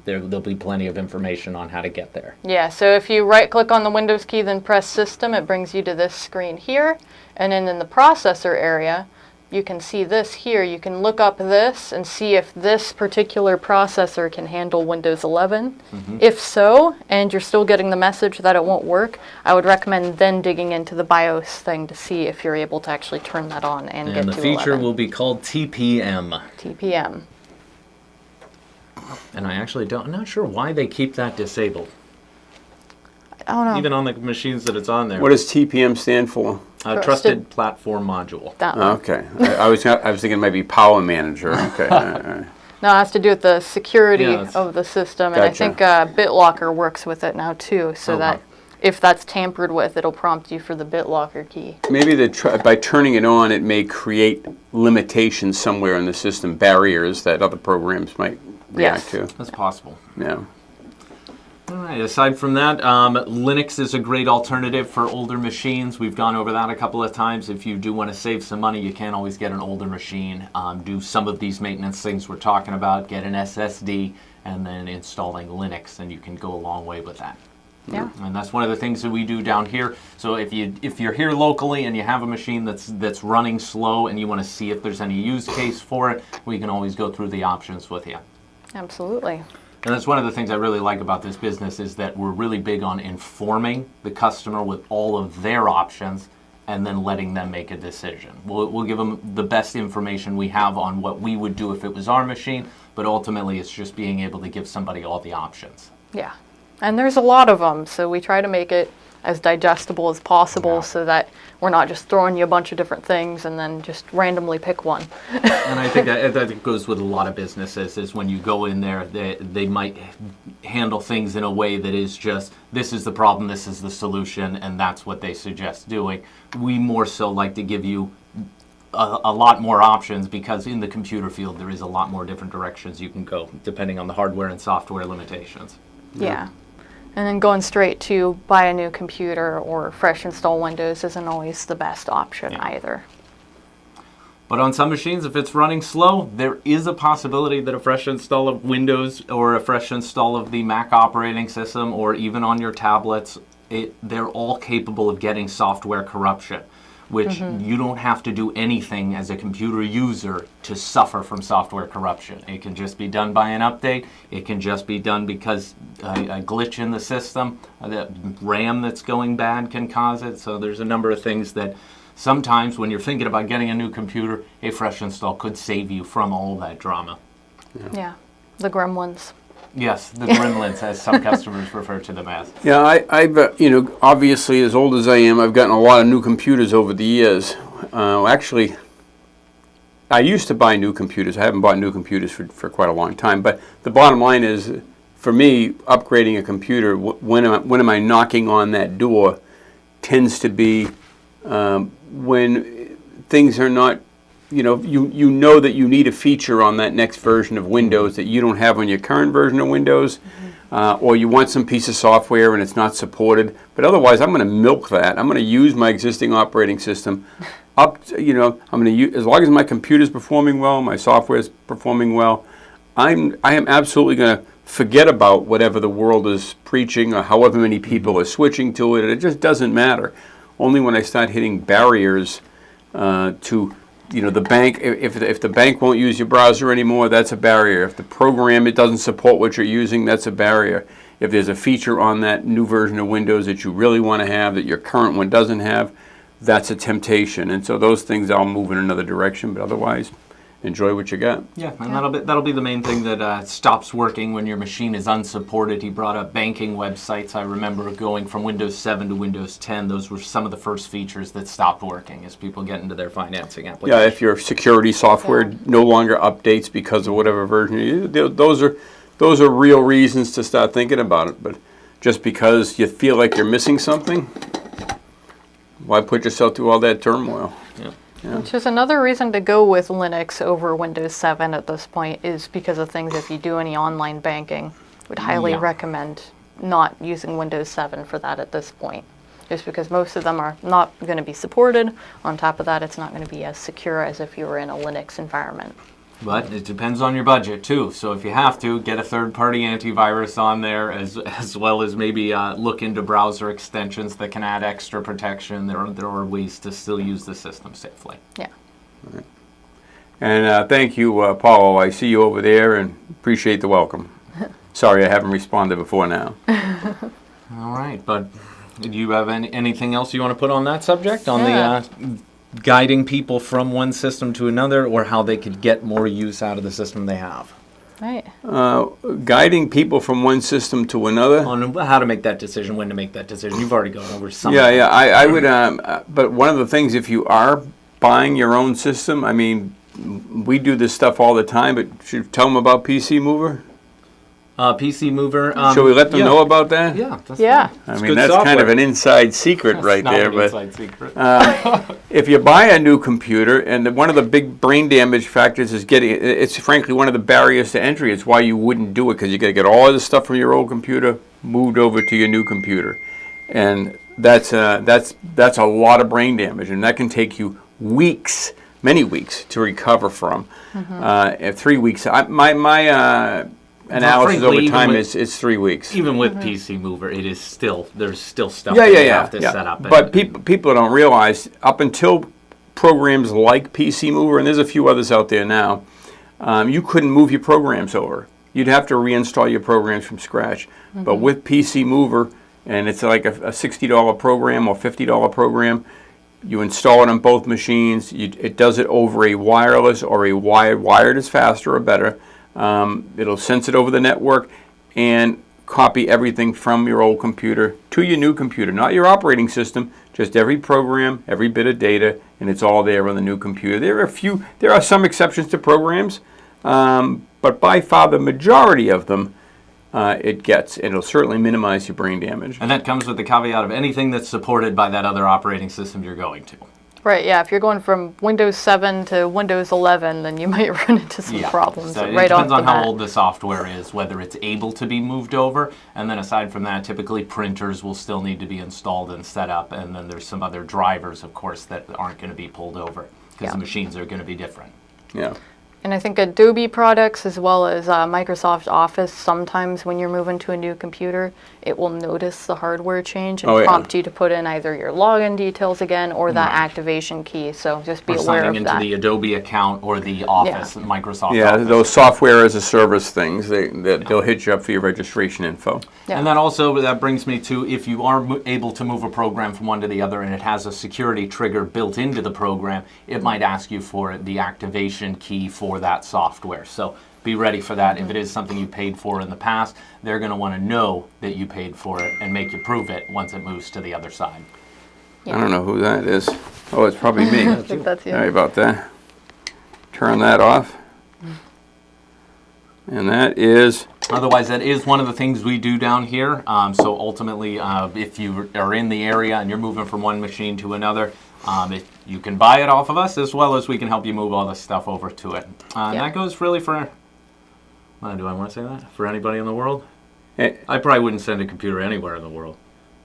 there'll be plenty of information on how to get there. Yeah, so if you right-click on the Windows key, then press System, it brings you to this screen here. And then in the processor area, you can see this here. You can look up this and see if this particular processor can handle Windows 11. If so, and you're still getting the message that it won't work, I would recommend then digging into the BIOS thing to see if you're able to actually turn that on and get And the to feature 11. will be called TPM. TPM. And I'm not sure why they keep that disabled, I don't know. even on the machines that it's on there. What does TPM stand for? Trusted Platform Module. That one. Okay. I was thinking it might be Power Manager. Okay. All right. No, it has to do with the security Yeah, of the system, and I Gotcha. think BitLocker works with it now too, so Okay. that if that's tampered with, it'll prompt you for the BitLocker key. Maybe by turning it on, it may create limitations somewhere in the system, barriers that other programs might react Yes. to. That's possible. Yeah. All right. Aside from that, Linux is a great alternative for older machines. We've gone over that a couple of times. If you do want to save some money, you can always get an older machine. Do some of these maintenance things we're talking about. Get an SSD, and then installing Linux, and you can go a long way with that. Yeah. And that's one of the things that we do down here. So if you're here locally and you have a machine that's running slow and you want to see if there's any use case for it, we can always go through the options with you. Absolutely. And that's one of the things I really like about this business is that we're really big on informing the customer with all of their options and then letting them make a decision. We'll give them the best information we have on what we would do if it was our machine, but ultimately it's just being able to give somebody all the options. Yeah. And there's a lot of them, so we try to make it as digestible as possible Yeah. so that we're not just throwing you a bunch of different things and then just randomly pick one. And I think that goes with a lot of businesses is when you go in there, they might handle things in a way that is just, this is the problem, this is the solution, and that's what they suggest doing. We more so like to give you a lot more options because in the computer field there is a lot more different directions you can go depending on the hardware and software limitations. Yeah. And then going straight to buy a new computer or fresh install Windows isn't always the best option either. But on some machines, if it's running slow, there is a possibility that a fresh install of Windows or a fresh install of the Mac operating system or even on your tablets, they're all capable of getting software corruption, which you don't have to do anything as a computer user to suffer from software corruption. It can just be done by an update. It can just be done because a glitch in the system, the RAM that's going bad can cause it. So there's a number of things that sometimes when you're thinking about getting a new computer, a fresh install could save you from all that drama. Yeah. The gremlins. Yes, the gremlins, as some customers refer to them as. Yeah, I've obviously, as old as I am, I've gotten a lot of new computers over the years. Actually, I used to buy new computers. I haven't bought new computers for quite a long time. But the bottom line is, for me, upgrading a computer, when am I knocking on that door, tends to be when things are not, you know that you need a feature on that next version of Windows that you don't have on your current version of Windows, or you want some piece of software and it's not supported. But otherwise, I'm going to milk that. I'm going to use my existing operating system. I'm going to use, as long as my computer's performing well, my software is performing well, I am absolutely going to forget about whatever the world is preaching or however many people are switching to it. It just doesn't matter. Only when I start hitting barriers to the bank, if the bank won't use your browser anymore, that's a barrier. If the program, it doesn't support what you're using, that's a barrier. If there's a feature on that new version of Windows that you really want to have that your current one doesn't have, that's a temptation. And so those things I'll move in another direction, but otherwise, enjoy what you got. Yeah, and that'll be the main thing that stops working when your machine is unsupported. He brought up banking websites. I remember going from Windows 7 to Windows 10. Those were some of the first features that stopped working as people get into their financing applications. Yeah, if your security software no longer updates because of whatever version you use, those are real reasons to start thinking about it. But just because you feel like you're missing something, why put yourself through all that turmoil? Yeah. Yeah. Which is another reason to go with Linux over Windows 7 at this point is because of things if you do any online banking. Would highly recommend not using Windows 7 for that at this point. Just because most of them are not going to be supported. On top of that, it's not going to be as secure as if you were in a Linux environment. But it depends on your budget too. So if you have to, get a third-party antivirus on there, as well as maybe look into browser extensions that can add extra protection. There are ways to still use the system safely. Yeah. Right. And thank you, Paul. I see you over there and appreciate the welcome. Sorry I haven't responded before now. All right, but do you have anything else you want to put on that subject? On the guiding people from one system to another, or how they could get more use out of the system they have? Right. Guiding people from one system to another. On how to make that decision, when to make that decision. You've already gone over some. Yeah. I would. But one of the things, if you are buying your own system, I mean, we do this stuff all the time, but should you tell them about PC Mover? PC Mover. Should we let them know about that? Yeah. That's Yeah. fine. I It's mean, good that's software. kind of an inside secret right Not there. an But inside secret. if you buy a new computer, and one of the big brain damage factors is it's frankly one of the barriers to entry. It's why you wouldn't do it, because you got to get all of the stuff from your old computer moved over to your new computer. And that's a lot of brain damage, and that can take you weeks, many weeks, to recover from. 3 weeks. My analysis frankly, over time even is 3 weeks. Even with PC Mover, there's still stuff Yeah, that yeah, you yeah. have to set up. But people don't realize, up until programs like PC Mover, and there's a few others out there now, you couldn't move your programs over. You'd have to reinstall your programs from scratch. But with PC Mover, and it's like a $60 program or $50 program, you install it on both machines. It does it over a wireless or a wired. Wired is faster or better. It'll sense it over the network and copy everything from your old computer to your new computer. Not your operating system, just every program, every bit of data, and it's all there on the new computer. There are some exceptions to programs, but by far the majority of them it gets. It'll certainly minimize your brain damage. And that comes with the caveat of anything that's supported by that other operating system you're going to. Right, yeah. If you're going from Windows 7 to Windows 11, then you might run into some problems So right it off depends the on how bat. old the software is, whether it's able to be moved over. And then aside from that, typically printers will still need to be installed and set up. And then there's some other drivers, of course, that aren't going to be pulled over because the machines are going to be different. Yeah. And I think Adobe products as well as Microsoft Office, sometimes when you're moving to a new computer, it will notice the hardware change and prompt you to put in either your login details again or that activation key. So just be Or aware signing of into that. the Adobe account or the Office, Microsoft Yeah, Office. those software as a service things, they'll hit you up for your registration info. Yeah. And then also, that brings me to, if you are able to move a program from one to the other and it has a security trigger built into the program, it might ask you for the activation key for that software. So be ready for that. If it is something you paid for in the past, they're going to want to know that you paid for it and make you prove it once it moves to the other side. I don't know who that is. Oh, it's probably me. I think that's you. Sorry about that. Turn that off. And that is... Otherwise, that is one of the things we do down here. So ultimately, if you are in the area and you're moving from one machine to another, you can buy it off of us, as well as we can help you move all the stuff over to it. And that goes really for... do I want to say that? For anybody in the world? I probably wouldn't send a computer anywhere in the world.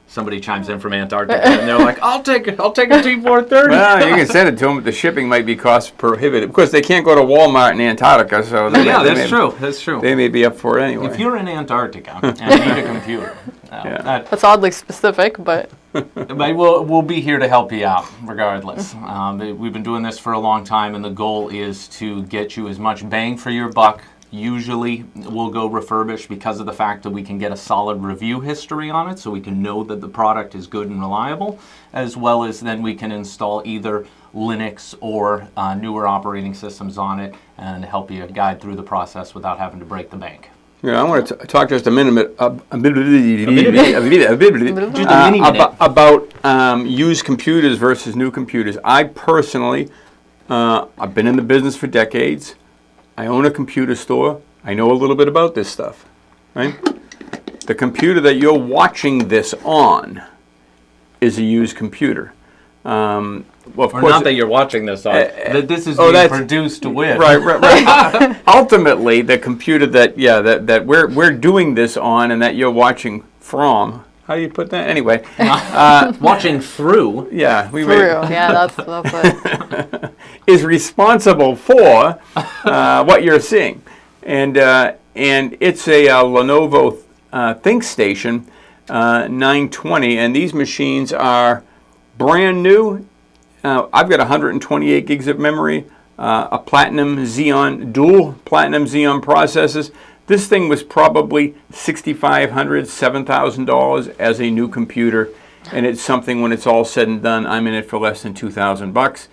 Somebody chimes in from Antarctica and they're like, I'll take a T430. Well, you can send it to them, but the shipping might be cost prohibitive. Of course, they can't go to Walmart in Antarctica, so... That's true. They may be up for it anyway. If you're in Antarctica and need a computer, That's oddly specific, but... we'll be here to help you out, regardless. We've been doing this for a long time, and the goal is to get you as much bang for your buck. Usually, we'll go refurbished because of the fact that we can get a solid review history on it, so we can know that the product is good and reliable, as well as then we can install either Linux or newer operating systems on it and help you guide through the process without having to break the bank. Yeah, I want to talk just a minute about used computers versus new computers. I personally, I've been in the business for decades. I own a computer store. I know a little bit about this stuff, right? The computer that you're watching this on is a used computer. Well, of course, not that you're watching this on, that this is being produced with. Right. Ultimately, the computer that we're doing this on and that you're watching from. How do you put that? Anyway, watching through. Yeah, that's it. is responsible for what you're seeing, and it's a Lenovo ThinkStation 920, and these machines are brand new. I've got 128 gigs of memory, a Platinum Xeon, dual Platinum Xeon processors. This thing was probably $6,500, $7,000 as a new computer, and it's something, when it's all said and done, I'm in it for less than $2,000.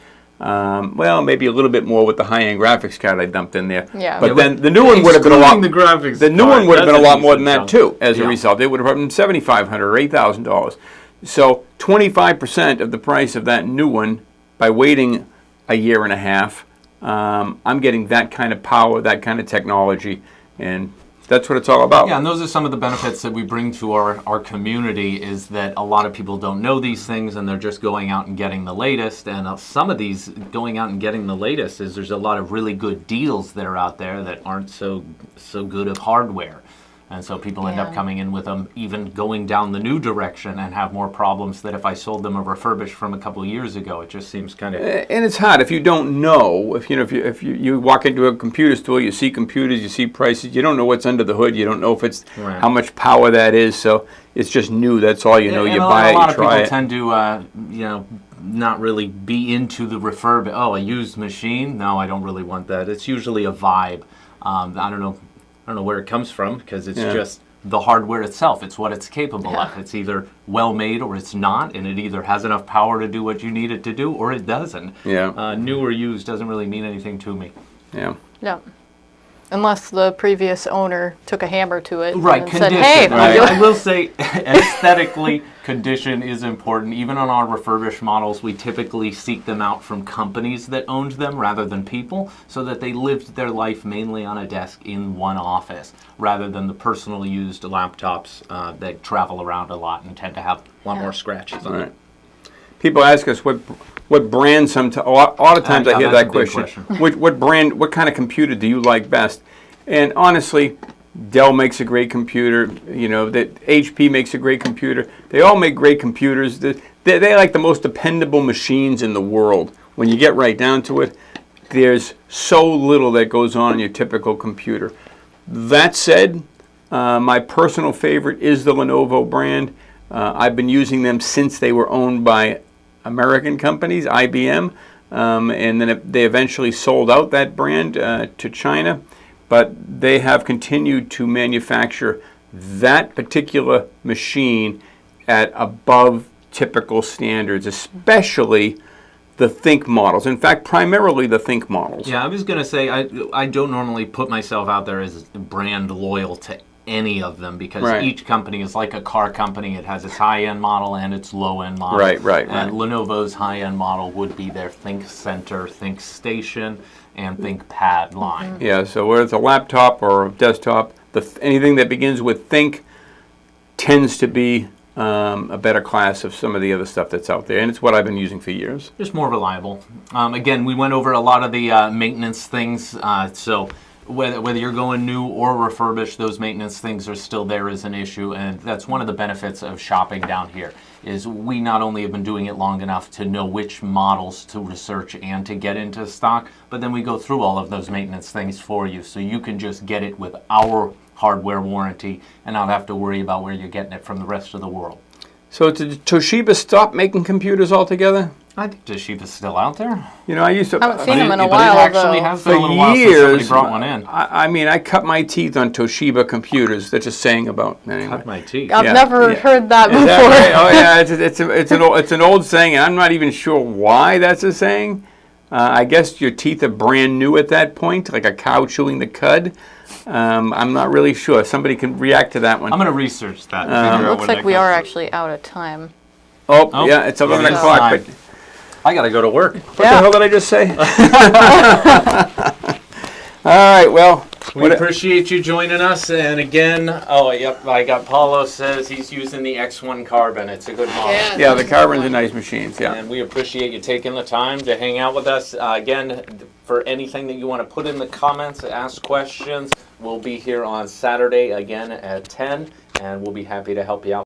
Well, maybe a little bit more with the high-end graphics card I dumped in there. Yeah. But then the new one would have been a lot. The graphics. The new one would have been a lot more than that too. As a Yeah. result, it would have been $7,500 or $8,000. So 25% of the price of that new one, by waiting a year and a half, I'm getting that kind of power, that kind of technology, and that's what it's all about. Yeah, and those are some of the benefits that we bring to our community, is that a lot of people don't know these things and they're just going out and getting the latest. And some of these going out and getting the latest is there's a lot of really good deals that are out there that aren't so good of hardware. And so people end up coming in with them, even going down the new direction, and have more problems than if I sold them a refurbished from a couple of years ago. It just seems kind of... And it's hard if you don't know. If you walk into a computer store, you see computers, you see prices, you don't know what's under the hood. You don't know if it's how much power that is. So it's just new. That's all you know. You buy it, you try it. A lot of people tend to, not really be into the refurb. Oh, a used machine? No, I don't really want that. It's usually a vibe. I don't know where it comes from, because it's just the hardware itself. It's what it's capable of. It's either well made or it's not, and it either has enough power to do what you need it to do or it doesn't. New or used doesn't really mean anything to me. Yeah. Unless the previous owner took a hammer to it and said, hey, I will say aesthetically, condition is important. Even on our refurbished models, we typically seek them out from companies that owned them rather than people, so that they lived their life mainly on a desk in one office, rather than the personal used laptops that travel around a lot and tend to have a lot more scratches on it. People ask us what brand. Sometimes, a lot of times I hear that question. What brand? What kind of computer do you like best? And honestly, Dell makes a great computer. That HP makes a great computer. They all make great computers. They're like the most dependable machines in the world. When you get right down to it, there's so little that goes on in your typical computer. That said, my personal favorite is the Lenovo brand. I've been using them since they were owned by American companies, IBM, and then they eventually sold out that brand to China, but they have continued to manufacture that particular machine at above typical standards, especially the Think models. In fact, primarily the Think models. Yeah, I was going to say, I don't normally put myself out there as brand loyal to any of them, because each company is like a car company. It has its high-end model and its low-end model. And Lenovo's high-end model would be their Think Center, Think Station, and Think Pad line. Yeah, so whether it's a laptop or a desktop, anything that begins with Think tends to be a better class of some of the other stuff that's out there, and it's what I've been using for years. Just more reliable. Again, we went over a lot of the maintenance things, so whether you're going new or refurbished, those maintenance things are still there as an issue, and that's one of the benefits of shopping down here, is we not only have been doing it long enough to know which models to research and to get into stock, but then we go through all of those maintenance things for you, so you can just get it with our hardware warranty and not have to worry about where you're getting it from the rest of the world. So did Toshiba stop making computers altogether? I think Toshiba's still out there. I used to... I haven't seen them in a while, while, actually has been a little while since somebody brought one in. I cut my teeth on Toshiba computers. That's just saying about... Anyway. Cut my teeth. I've never heard that before. That right? Oh, yeah, it's an old saying, and I'm not even sure why that's a saying. I guess your teeth are brand new at that point, like a cow chewing the cud. I'm not really sure. Somebody can react to that one. I'm going to research that. And looks like we are actually out of time. Oh, yeah, it's 11 o'clock. But I got to go to work. What the hell did I just say? All right, well. We appreciate you joining us. And again, I got Paulo says he's using the X1 Carbon. It's a good model. Yeah, the Carbon's are nice machines, yeah. And we appreciate you taking the time to hang out with us. Again, for anything that you want to put in the comments, ask questions, we'll be here on Saturday again at 10, and we'll be happy to help you out.